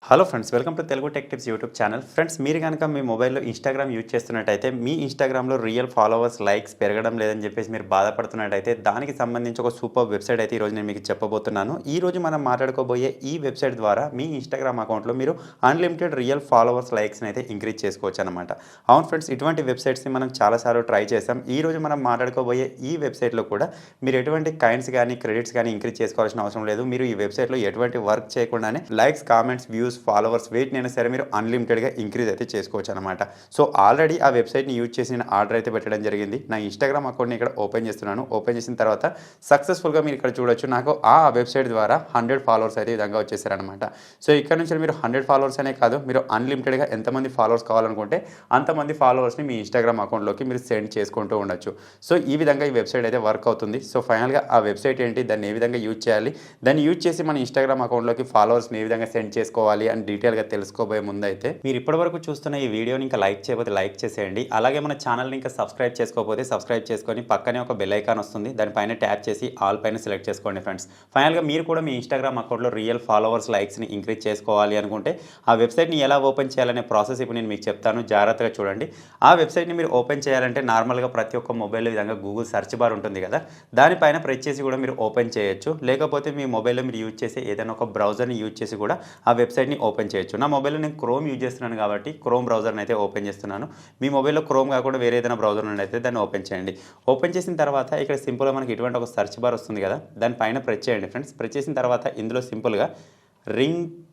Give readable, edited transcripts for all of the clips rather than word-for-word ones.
Hello friends, welcome to Telugu tech tips YouTube channel. Friends, మీరు కనుక మీ మొబైల్లో ఇన్స్టాగ్రామ్ యూజ్ చేస్తున్నట్టయితే మీ ఇన్స్టాగ్రామ్లో రియల్ ఫాలోవర్స్ లైక్స్ పెరగడం లేదని చెప్పేసి మీరు బాధపడుతున్నట్టయితే దానికి సంబంధించి ఒక సూపర్ వెబ్సైట్ అయితే ఈరోజు నేను మీకు చెప్పబోతున్నాను. ఈరోజు మనం మాట్లాడుకోబోయే ఈ వెబ్సైట్ ద్వారా మీ ఇన్స్టాగ్రామ్ అకౌంట్లో మీరు అన్లిమిటెడ్ రియల్ ఫాలోవర్స్ లైక్స్ని అయితే ఇంక్రీజ్ చేసుకోవచ్చు అనమాట. అవును ఫ్రెండ్స్, ఇటువంటి వెబ్సైట్స్ని మనం చాలాసార్లు ట్రై చేసాం. ఈరోజు మనం మాట్లాడుకోబోయే ఈ వెబ్సైట్లో కూడా మీరు ఎటువంటి కాయిన్స్ కానీ క్రెడిట్స్ కానీ ఇంక్రీజ్ చేసుకోవాల్సిన అవసరం లేదు. మీరు ఈ వెబ్సైట్లో ఎటువంటి వర్క్ చేయకుండానే లైక్స్, కామెంట్స్, వ్యూస్, ఫాలోవర్స్ వెయిట్నైనా సరే మీరు అన్లిమిటెడ్గా ఇంక్రీజ్ అయితే చేసుకోవచ్చు అనమాట. సో ఆల్రెడీ ఆ వెబ్సైట్ని యూజ్ చేసి నేను ఆర్డర్ అయితే పెట్టడం జరిగింది. నా ఇన్స్టాగ్రామ్ అకౌంట్ని ఇక్కడ ఓపెన్ చేస్తున్నాను. ఓపెన్ చేసిన తర్వాత సక్సెస్ఫుల్గా మీరు ఇక్కడ చూడొచ్చు, నాకు ఆ వెబ్సైట్ ద్వారా 100 ఫాలోవర్స్ అయితే ఈ విధంగా వచ్చేసారనమాట. సో ఇక్కడ నుంచి మీరు 100 ఫాలోవర్స్ అనే కాదు, మీరు అన్లిమిటెడ్గా ఎంతమంది ఫాలోవర్స్ కావాలనుకుంటే అంతమంది ఫాలోవర్స్ని మీ ఇన్స్టాగ్రామ్ అకౌంట్లోకి మీరు సెండ్ చేసుకుంటూ ఉండొచ్చు. సో ఈ విధంగా ఈ వెబ్సైట్ అయితే వర్క్ అవుతుంది. సో ఫైనల్గా ఆ వెబ్సైట్ ఏంటి, దాన్ని ఏ విధంగా యూజ్ చేయాలి, దాన్ని యూజ్ చేసి మన ఇన్స్టాగ్రామ్ అకౌంట్లోకి ఫాలోవర్స్ని ఏ విధంగా సెండ్ చేసుకోవాలి అని డీటెయిల్గా తెలుసుకోబోయే ముందైతే మీరు ఇప్పటివరకు చూస్తున్న ఈ వీడియోని ఇంకా లైక్ చేయకపోతే లైక్ చేసేయండి. అలాగే మన ఛానల్ని ఇంకా సబ్స్క్రైబ్ చేసుకోకపోతే సబ్స్క్రైబ్ చేసుకొని పక్కనే ఒక బెల్ ఐకాన్ వస్తుంది, దానిపైన ట్యాప్ చేసి ఆల్ పైన సెలెక్ట్ చేసుకోండి ఫ్రెండ్స్. ఫైనల్గా మీరు కూడా మీ ఇన్స్టాగ్రామ్ అకౌంట్లో రియల్ ఫాలోవర్స్ లైక్స్ని ఇంక్రీజ్ చేసుకోవాలి అనుకుంటే ఆ వెబ్సైట్ని ఎలా ఓపెన్ చేయాలనే ప్రాసెస్ ఇప్పుడు నేను మీకు చెప్తాను, జాగ్రత్తగా చూడండి. ఆ వెబ్సైట్ని మీరు ఓపెన్ చేయాలంటే నార్మల్గా ప్రతి ఒక్క మొబైల్లో విధంగా గూగుల్ సెర్చ్ బార్ ఉంటుంది కదా, దానిపైన ప్రెస్ చేసి కూడా మీరు ఓపెన్ చేయొచ్చు. లేకపోతే మీ మొబైల్లో మీరు యూజ్ చేసే ఏదైనా ఒక బ్రౌజర్ని యూజ్ చేసి కూడా ఆ వెబ్సైట్ని ఓపెన్ చేయొచ్చు. నా మొబైల్లో నేను క్రోమ్ యూజ్ చేస్తున్నాను కాబట్టి క్రోమ్ బ్రౌజర్ని అయితే ఓపెన్ చేస్తున్నాను. మీ మొబైల్లో క్రోమ్ కాకుండా వేరే ఏదైనా బ్రౌజర్ నుండి అయితే దాన్ని ఓపెన్ చేయండి. ఓపెన్ చేసిన తర్వాత ఇక్కడ సింపుల్గా మనకి ఇటువంటి ఒక సెర్చ్ బార్ వస్తుంది కదా, దానిపైన ప్రెస్ చేయండి ఫ్రెండ్స్. ప్రెస్ చేసిన తర్వాత ఇందులో సింపుల్గా రింగ్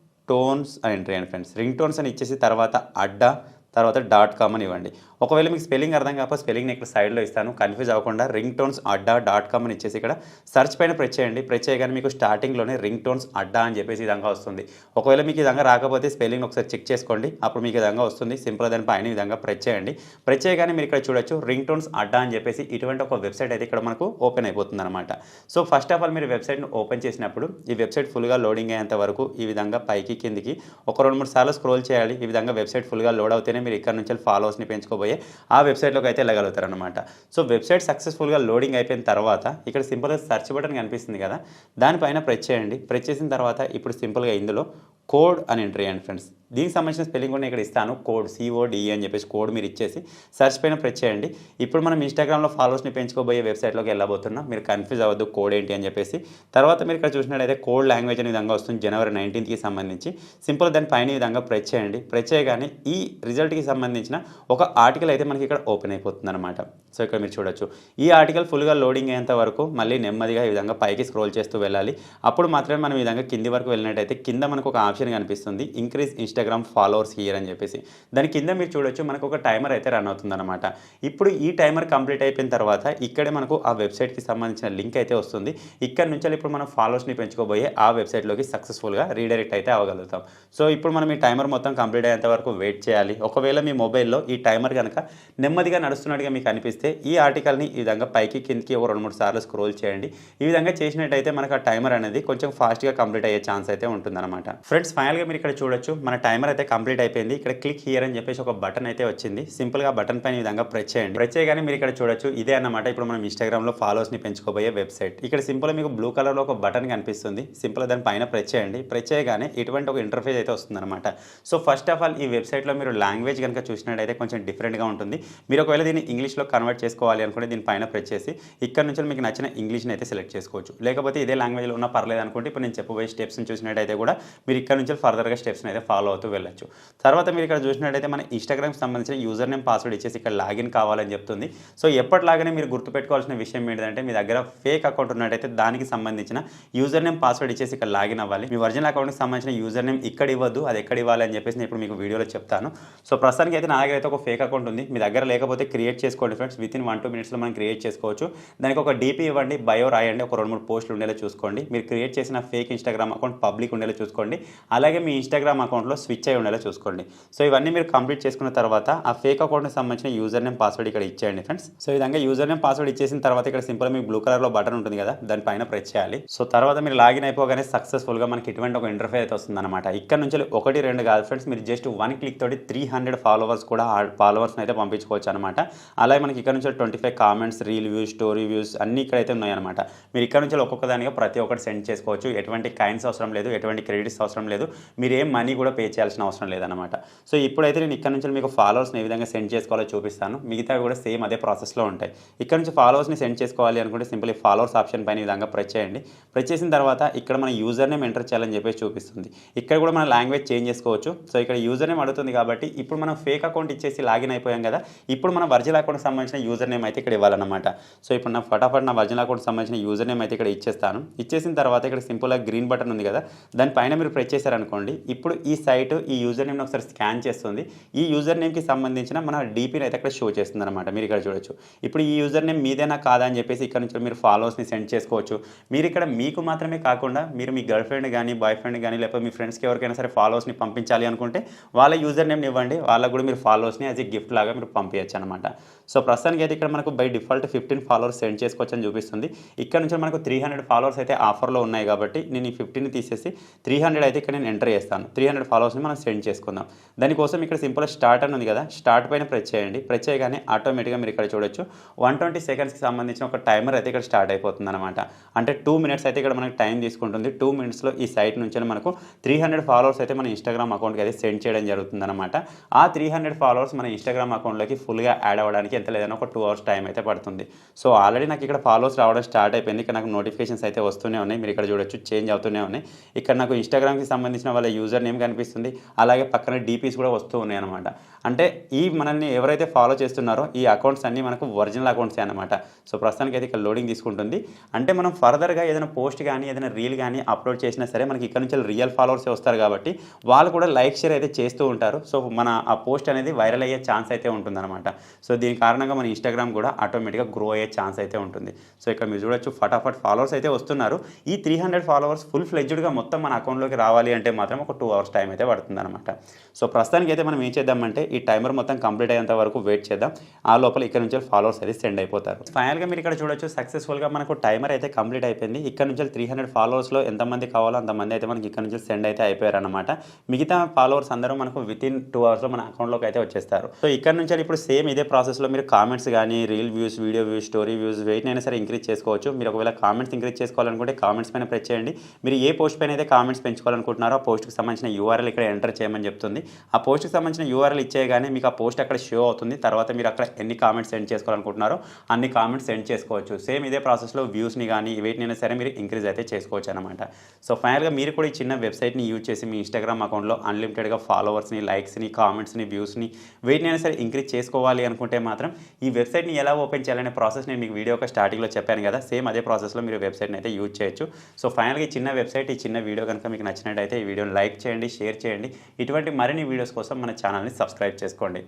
టోన్స్ అని ఎంటర్ చేయండి ఫ్రెండ్స్. రింగ్ టోన్స్ అని ఇచ్చేసి తర్వాత అడ్డా తర్వాత .com అని ఇవ్వండి. ఒకవేళ మీకు స్పెల్లింగ్ అర్థం కాకపోతే స్పెల్లింగ్ ఇక్కడ సైడ్లో ఇస్తాను, కన్ఫ్యూజ్ అవ్వకుండా రింగ్ టోన్స్ అడ్డా .com అని ఇచ్చేసి ఇక్కడ సర్చ్ పైన ప్రెస్ చేయండి. ప్రెస్ చేయగానే మీకు స్టార్టింగ్లోనే రింగ్ టోన్స్ అడ్డా అని చెప్పేసి ఈ విధంగా వస్తుంది. ఒకవేళ మీకు ఈ విధంగా రాకపోతే స్పెల్లింగ్ ఒకసారి చెక్ చేసుకోండి, అప్పుడు మీకు ఈ విధంగా వస్తుంది. సింపుల్ దానిపైన ఈ విధంగా ప్రెస్ చేయండి. ప్రెస్ చేయగానే మీరు ఇక్కడ చూడొచ్చు రింగ్ టోన్స్ అడ్డా అని చెప్పేసి ఇటువంటి ఒక వెబ్సైట్ అయితే ఇక్కడ మనకు ఓపెన్ అయిపోతుంది అనమాట. సో ఫస్ట్ ఆఫ్ ఆల్ మీరు వెబ్సైట్ని ఓపెన్ చేసినప్పుడు ఈ వెబ్సైట్ ఫుల్గా లోడింగ్ అయ్యేంత వరకు ఈ విధంగా పైకి కిందికి ఒక 2-3 సార్లు స్క్రోల్ చేయాలి. ఈ విధంగా వెబ్సైట్ ఫుల్గా లోడ్ అవుతేనే మీరు ఇక్కడ నుంచి ఫాలోవర్స్ని పెంచుకోబోయే ఆ వెబ్సైట్లోకి అయితే వెళ్ళగలుగుతారు అనమాట. సో వెబ్సైట్ సక్సెస్ఫుల్గా లోడింగ్ అయిపోయిన తర్వాత ఇక్కడ సింపుల్గా సెర్చ్ బటన్ కనిపిస్తుంది కదా, దానిపైన ప్రెస్ చేయండి. ప్రెస్ చేసిన తర్వాత ఇప్పుడు సింపుల్గా ఇందులో కోడ్ అని ఎంటర్ చేయండి ఫ్రెండ్స్. దీనికి సంబంధించిన స్పెల్లింగ్ కూడా ఇక్కడ ఇస్తాను, కోడ్ CODE అని చెప్పేసి కోడ్ మీరు ఇచ్చేసి సెర్చ్ పైన ప్రెస్ చేయండి. ఇప్పుడు మనం ఇన్స్టాగ్రామ్లో ఫాలోవర్స్ని పెంచుకోబోయే వెబ్సైట్లోకి వెళ్ళబోతున్నాం. మీరు కన్ఫ్యూజ్ అవ్వద్దు కోడ్ ఏంటి అని చెప్పేసి. తర్వాత మీరు ఇక్కడ చూసినట్టయితే కోడ్ లాంగ్వేజ్ అనే విధంగా వస్తుంది, జనవరి 19కి సంబంధించి. సింపుల్ దాని పైన ఈ విధంగా ప్రెస్ చేయండి. ప్రెస్ చేయగానే ఈ రిజల్ట్కి సంబంధించిన ఒక ఆర్టికల్ అయితే మనకి ఇక్కడ ఓపెన్ అయిపోతుంది అనమాట. సో ఇక్కడ మీరు చూడొచ్చు, ఈ ఆర్టికల్ ఫుల్గా లోడింగ్ అయ్యేంత వరకు మళ్ళీ నెమ్మదిగా ఈ విధంగా పైకి స్క్రోల్ చేస్తూ వెళ్ళాలి. అప్పుడు మాత్రమే మనం ఈ విధంగా కింది వరకు వెళ్ళినట్టయితే కింద మనకు ఒక ఆప్షన్ కనిపిస్తుంది, ఇంక్రీజ్ ఇన్స్టాగ్రామ్ ఫాలోవర్స్ హియర్ అని చెప్పేసి. దాని కింద మీరు చూడొచ్చు మనకు ఒక టైమర్ అయితే రన్ అవుతుంది అనమాట. ఇప్పుడు ఈ టైమర్ కంప్లీట్ అయిపోయిన తర్వాత ఇక్కడే మనకు ఆ వెబ్సైట్కి సంబంధించిన లింక్ అయితే వస్తుంది. ఇక్కడ నుంచి ఇప్పుడు మనం ఫాలోవర్స్ని పెంచుకోబోయే ఆ వెబ్సైట్లోకి సక్సెస్ఫుల్గా రీడైరెక్ట్ అయితే అవ్వగలుగుతాం. సో ఇప్పుడు మనం ఈ టైమర్ మొత్తం కంప్లీట్ అయ్యేంత వరకు వెయిట్ చేయాలి. ఒకవేళ మీ మొబైల్లో ఈ టైమర్ కనుక నెమ్మదిగా నడుస్తున్నట్టుగా మీకు అనిపిస్తే ఈ ఆర్టికల్ని ఈ విధంగా పైకి కిందికి ఒక 2-3 సార్లు స్క్రోల్ చేయండి. ఈ విధంగా చేసినట్టయితే మనకు ఆ టైమర్ అనేది కొంచెం ఫాస్ట్గా కంప్లీట్ అయ్యే ఛాన్స్ అయితే ఉంటుందన్నమాట. ఫ్రెండ్స్, ఫైనల్గా మీరు ఇక్కడ చూడొచ్చు మన టైమర్ అయితే కంప్లీట్ అయిపోయింది. ఇక్కడ క్లిక్ హియర్ అని చెప్పేసి ఒక బటన్ అయితే వచ్చింది. సింపుల్గా బటన్ పైన ఈ విధంగా ప్రెస్ చేయండి. ప్రెస్ చేయగానే మీరు ఇక్కడ చూడొచ్చు, ఇదే అన్నమాట ఇప్పుడు మనం ఇన్స్టాగ్రామ్లో ఫాలోవర్స్ని పెంచుకోబోయే వెబ్సైట్. ఇక్కడ సింపుల్గా మీకు బ్లూ కలర్లో ఒక బటన్ కనిపిస్తుంది. సింపుల్గా దాని పైన ప్రెస్ చేయండి. ప్రెస్ చేయగానే ఇటువంటి ఒక ఇంటర్ఫేస్ అయితే వస్తుందన్నమాట. సో ఫస్ట్ ఆఫ్ ఆల్ ఈ వెబ్సైట్లో మీరు లాంగ్వేజ్ కనుక చూసినట్టయితే కొంచెం డిఫరెంట్గా ఉంటుంది. మీరు ఒకవేళ దీన్ని ఇంగ్లీష్లో కన్వర్ట్ చేసుకోవాలి అనుకుంటే దీనిపైన ప్రెస్ చేసి ఇక్కడ నుంచి మీకు నచ్చిన ఇంగ్లీష్ని అయితే సెలెక్ట్ చేసుకోవచ్చు. లేకపోతే ఇదే లాంగ్వేజ్లో ఉన్న పర్లేదు అనుకుంటే ఇప్పుడు నేను చెప్పబోయే స్టెప్స్ని చూసినట్టయితే కూడా మీరు ఇక్కడ నుంచి ఫర్దర్గా స్టెప్స్ని అయితే ఫాలో అవుతూ వెళ్ళొచ్చు. తర్వాత మీరు ఇక్కడ చూసినట్టయితే మన ఇన్స్టాగ్రామ్కి సంబంధించిన యూజర్ నేమ్ పాస్వర్డ్ ఇచ్చేసి ఇక్కడ లాగిన్ కావాలని చెప్తుంది. సో ఎప్పటిలాగానే మీరు గుర్తుపెట్టుకోవాల్సిన విషయం ఏంటంటే మీ దగ్గర ఫేక్ అకౌంట్ ఉన్నట్టయితే దానికి సంబంధించిన యూజర్ నేమ్ పాస్వర్డ్ ఇచ్చేసి ఇక్కడ లాగిన్ అవ్వాలి. మీ ఒరిజినల్ అకౌంట్కి సంబంధించిన యూజర్ నేమ్ ఇక్కడ ఇవ్వద్దు, అది ఎక్కడ ఇవ్వాలి అని చెప్పేసి నేను ఇప్పుడు మీకు వీడియోలో చెప్తాను. సో ప్రస్తుతానికి అయితే నా దగ్గర అయితే ఒక ఫేక్ అకౌంట్ ఉంది. మీ దగ్గర లేకపోతే క్రియేట్ చేసుకోండి ఫ్రెండ్స్. విత్ ఇన్ 1-2 మినిట్స్లో మనం క్రియేట్ చేసుకోవచ్చు. దానికి ఒక DP ఇవ్వండి, బయో రాయండి, ఒక 2-3 పోస్టులు ఉండేలా చూసుకోండి. మీరు క్రియేట్ చేసిన ఫేక్ ఇన్స్టాగ్రామ్ అకౌంట్ పబ్లిక్ ఉండేలా చూసుకోండి. అలాగే మీ ఇన్స్టాగ్రామ్ అకౌంట్లో స్విచ్ అయి ఉండేలా చూసుకోండి. సో ఇవన్నీ మీరు కంప్లీట్ చేసుకున్న తర్వాత ఆ ఫేక్ అకౌంట్‌కి సంబంధించిన యూజర్ నేమ్, పాస్వర్డ్ ఇక్కడ ఇచ్చేయండి ఫ్రెండ్స్. సో ఈ విధంగా యూజర్ నేమ్, పాస్వర్డ్ ఇచ్చేసిన తర్వాత ఇక్కడ సింపుల్‌గా మీకు బ్లూ కలర్‌లో బటన్ ఉంటుంది కదా, దాని పైన ప్రెస్ చేయాలి. సో తర్వాత మీరు లాగిన్ అయిపోగానే సక్సెస్‌ఫుల్‌గా మనకి ఇటువంటి ఒక ఇంటర్ఫేస్ అయితే వస్తుందన్నమాట. ఇక్కడ నుంచి 1, 2 కాదు ఫ్రెండ్స్, మీరు జస్ట్ 1 క్లిక్ తోటి 300 ఫాలోవర్స్ కూడా ఆ ఫాలోవర్స్‌ని అయితే పంపించుకోవచ్చు అనమాట. అలాగే మనకి ఇక్కడ నుంచి 25 comments, reel views, story views అన్నీ ఇక్కడైతే ఉన్నాయన్నమాట. మీరు ఇక్కడ నుంచి ఒక్కొక్క దానిగా ప్రతి ఒక్కటి సెండ్ చేసుకోవచ్చు. ఎటువంటి కాయిన్స్ అవసరం లేదు, ఎటువంటి క్రెడిట్స్ అవసరం లేదు, మీరు ఏం మనీ కూడా పే చేయాల్సిన అవసరం లేదన్నమాట. సో ఇప్పుడైతే నేను ఇక్కడ నుంచి మీకు ఫాలోవర్స్‌ని ఏ విధంగా సెండ్ చేసుకోవాలో చూపిస్తాను. మిగతావి కూడా సేమ్ అదే ప్రాసెస్‌లో ఉంటాయి. ఇక్కడ నుంచి ఫాలోవర్స్‌ని సెండ్ చేసుకోవాలి అనుకుంటే సింపుల్ ఈ ఫాలోవర్స్ ఆప్షన్ పైన ఈ విధంగా ప్రెస్ చేయండి. ప్రెస్ చేసిన తర్వాత ఇక్కడ మన యూజర్ నేమ్ ఎంటర్ చేయాలని చెప్పేసి చూపిస్తుంది. ఇక్కడ కూడా మన లాంగ్వేజ్ చేంజ్ చేసుకోవచ్చు. సో ఇక్కడ యూజర్ నేమ్ అడుగుతుంది కాబట్టి ఇప్పుడు మనం ఫేక్ అకౌంట్ ఇచ్చేసి లాగిన్ అయిపోయాం కదా, ఇప్పుడు మన ఒరిజినల్ అకౌంట్‌కి సంబంధించిన యూజర్ నేమ్ అయితే ఇక్కడ ఇవ్వాలన్నమాట. సో ఇప్పుడు నా ఫటాఫట్ నా ఒరిజినల్ అకౌంట్‌కి సంబంధించిన యూజర్ నేమ్ అయితే ఇక్కడ ఇచ్చేస్తాను. ఇచ్చేసిన తర్వాత ఇక్కడ సింపుల్‌గా గ్రీన్ బటన్ ఉంది కదా, దాని పైన మీరు ప్రెస్ చేశారనుకోండి, ఇప్పుడు ఈ సైట్ ఈ యూజర్ నేమ్‌ని ఒకసారి స్కాన్ చేస్తుంది. ఈ యూజర్ నేమ్‌కి సంబంధించిన మన డీపీని అయితే అక్కడ షో చేస్తుందన్నమాట. మీరు ఇక్కడ చూడొచ్చు. ఇప్పుడు ఈ యూజర్ నేమ్ మీదేనా కాదా అని చెప్పేసి ఇక్కడ నుంచి మీరు ఫాలోవర్స్‌ని సెండ్ చేసుకోవచ్చు. మీరు ఇక్కడ మీకు మాత్రమే కాకుండా మీరు మీ గర్ల్ ఫ్రెండ్ కానీ, బాయ్ ఫ్రెండ్ కానీ, లేకపోతే మీ ఫ్రెండ్స్‌కి ఎవరికైనా సరే ఫాలోవర్స్‌ని పంపించాలి అనుకుంటే వాళ్ళ యూజర్ నేమ్‌ని ఇవ్వండి. వాళ్ళకి కూడా మీరు ఫాలోవర్స్‌ని యాజ్ ఎ గిఫ్ట్ లాగా మీరు పంపించచ్చు అనమాట. సో ప్రస్తుతానికి అయితే ఇక్కడ మనకు బై డిఫాల్ట్ 15 ఫాలోవర్స్ సెండ్ చేసుకోవచ్చు అని చూపిస్తుంది. ఇక్కడ నుంచి మనకు 300 ఫాలోవర్స్ అయితే ఆఫర్లో ఉన్నాయి కాబట్టి నేను ఈ 15ని తీసేసి 300 అయితే ఇక్కడ నేను ఎంటర్ చేస్తాను. 300 ఫాలోవర్స్‌ని మనం సెండ్ చేసుకుందాం. దానికోసం ఇక్కడ సింపుల్‌గా స్టార్ట్ అని ఉంది కదా, స్టార్ట్ పైన ప్రెస్ చేయండి. ప్రెస్ చేయగానే ఆటోమేటిక్‌గా మీరు ఇక్కడ చూడొచ్చు 120 సెకండ్స్‌కి సంబంధించిన ఒక టైమర్ అయితే ఇక్కడ స్టార్ట్ అయిపోతుంది అనమాట. అంటే 2 మినిట్స్ అయితే ఇక్కడ మనకు టైం తీసుకుంటుంది. 2 మినిట్స్‌లో ఈ సైట్ నుంచి మనకు 300 ఫాలోవర్స్ అయితే మన ఇన్‌స్టాగ్రామ్ అకౌంట్‌కి అయితే సెండ్ చేయడం జరుగుతుందన్నమాట. ఆ 300 ఫాలోవర్స్ మన ఇన్‌స్టాగ్రామ్ అకౌంట్‌లోకి ఫుల్‌గా యాడ్ అవ్వడానికి ఎంత లేదన్నా ఒక 2 అవర్స్ టైం అయితే పడుతుంది. సో ఆల్రెడీ నాకు ఇక్కడ ఫాలోవర్స్ రావడం స్టార్ట్ అయిపోయింది. ఇక్కడ నాకు నోటిఫికేషన్స్ అయితే వస్తూనే ఉన్నాయి. మీరు ఇక్కడ చూడొచ్చు చేంజ్ అవుతూనే ఉన్నాయి. ఇక్కడ నాకు ఇన్‌స్టాగ్రామ్‌కి సంబంధించిన వాళ్ళ యూజర్ నేమ్ కనిపిస్తుంది. అలాగే పక్కన డీపీస్ కూడా వస్తూ ఉన్నాయన్నమాట. అంటే ఈ మనల్ని ఎవరైతే ఫాలో చేస్తున్నారో ఈ అకౌంట్స్ అన్నీ మనకు ఒరిజినల్ అకౌంట్సే అన్నమాట. సో ప్రస్తుతానికి అయితే ఇక్కడ లోడింగ్ తీసుకుంటుంది. అంటే మనం ఫర్దర్‌గా ఏదైనా పోస్ట్ కానీ, ఏదైనా రీల్ కానీ అప్లోడ్ చేసినా సరే మనకి ఇక్కడ నుంచి రియల్ ఫాలోవర్సే వస్తారు కాబట్టి వాళ్ళు కూడా లైక్, షేర్ అయితే చేస్తూ ఉంటారు. సో మన ఆ పోస్ట్ అనేది వైరల్ అయ్యే ఛాన్స్ అయితే ఉంటుందన్నమాట. సో దీని కారణంగా మన ఇన్‌స్టాగ్రామ్ కూడా ఆటోమేటిక్‌గా గ్రో అయ్యే ఛాన్స్ అయితే ఉంటుంది. సో ఇక్కడ మీరు చూడొచ్చు ఫటాఫట్ ఫాలోవర్స్ అయితే వస్తున్నారు. ఈ 300 ఫాలోవర్స్ ఫుల్ ఫ్లెడ్జ్డ్‌గా మొత్తం మన అకౌంట్‌లోకి రావాలి అంటే మాత్రం ఒక 2 అవర్స్ టైం అయితే పడుతుందన్నమాట. సో ప్రస్తుతానికి అయితే మనం ఏం చేద్దామంటే ఈ టైమర్ మొత్తం కంప్లీట్ అయ్యేంత వరకు వెయిట్ చేద్దాం. ఆ లోపల ఇక్కడ నుంచి ఫాలోవర్స్ అయితే సెండ్ అయిపోతారు. ఫైనల్‌గా మీరు ఇక్కడ చూడొచ్చు సక్సెస్‌ఫుల్‌గా మనకు టైమర్ అయితే కంప్లీట్ అయిపోయింది. ఇక్కడ నుంచి 300 ఫాలోవర్స్‌లో ఎంతమంది కావాలో అంతమంది అయితే మనకి ఇక్కడ నుంచి సెండ్ అయితే అయిపోయారన్నమాట. మిగతా ఫాలోవర్స్ అందరూ మనకు వితిన్ 2 అవర్స్‌లో మన అకౌంట్‌లోకి అయితే వచ్చేస్తారు. సో ఇక్కడ నుంచి ఇప్పుడు సేమ్ ఇదే ప్రాసెస్‌లో మీరు కామెంట్స్ కానీ, reel views, video views, story views వెయిట్‌నైనా సరే ఇంక్రీజ్ చేసుకోవచ్చు. మీరు ఒకవేళ కామెంట్స్ ఇంక్రీజ్ చేసుకోవాలనుకుంటే కామెంట్స్ పైన ప్రెస్ చేయండి. మీరు ఏ పోస్ట్ పైన అయితే కామెంట్స్ పెంచుకోవాలనుకుంటున్నారో ఆ పోస్ట్‌కి సంబంధించిన యూఆర్ఎల్ ఇక్కడ ఎంటర్ చేయమని చెప్తుంది. ఆ పోస్ట్‌కి సంబంధించిన యూఆర్ఎల్ ఇచ్చేయగానే మీకు ఆ పోస్ట్ అక్కడ షో అవుతుంది. తర్వాత మీరు అక్కడ ఎన్ని కామెంట్స్ సెండ్ చేసుకోవాలనుకుంటున్నారో అన్ని కామెంట్స్ సెండ్ చేసుకోవచ్చు. సేమ్ ఇదే ప్రాసెస్‌లో వ్యూస్‌ని కానీ వేటినైనా సరే మీరు ఇంక్రీజ్ అయితే చేసుకోవచ్చు అనమాట. సో ఫైనల్‌గా మీరు కూడా ఈ చిన్న వెబ్సైట్‌ని యూజ్ చేసి మీ ఇన్‌స్టాగ్రామ్ అకౌంట్‌లో అన్‌లిమిటెడ్‌గా ఫాలోవర్స్‌ని, లైక్స్‌ని, కామెంట్స్‌ని, వ్యూస్‌ని వేటినైనా సరే ఇంక్రీజ్ చేసుకోవాలి అనుకుంటే మాత్రం ఈ వెబ్సైట్‌ని ఎలా ఓపెన్ చేయాలనే ప్రాసెస్ నేను మీకు వీడియో స్టార్టింగ్‌లో చెప్పాను కదా, సేమ్ అదే ప్రాసెస్‌లో మీరు వెబ్సైట్‌ని అయితే యూజ్ చేయొచ్చు. సో ఫైనల్‌గా ఈ చిన్న వెబ్సైట్, ఈ చిన్న వీడియో కనుక మీకు నచ్చినట్టయితే ఈ వీడియోని లైక్ చేయండి, షేర్ చేయండి. ఇటువంటి మరిన్ని వీడియోస్ కోసం మన ఛానల్‌ని సబ్స్క్రైబ్ చేసుకోండి.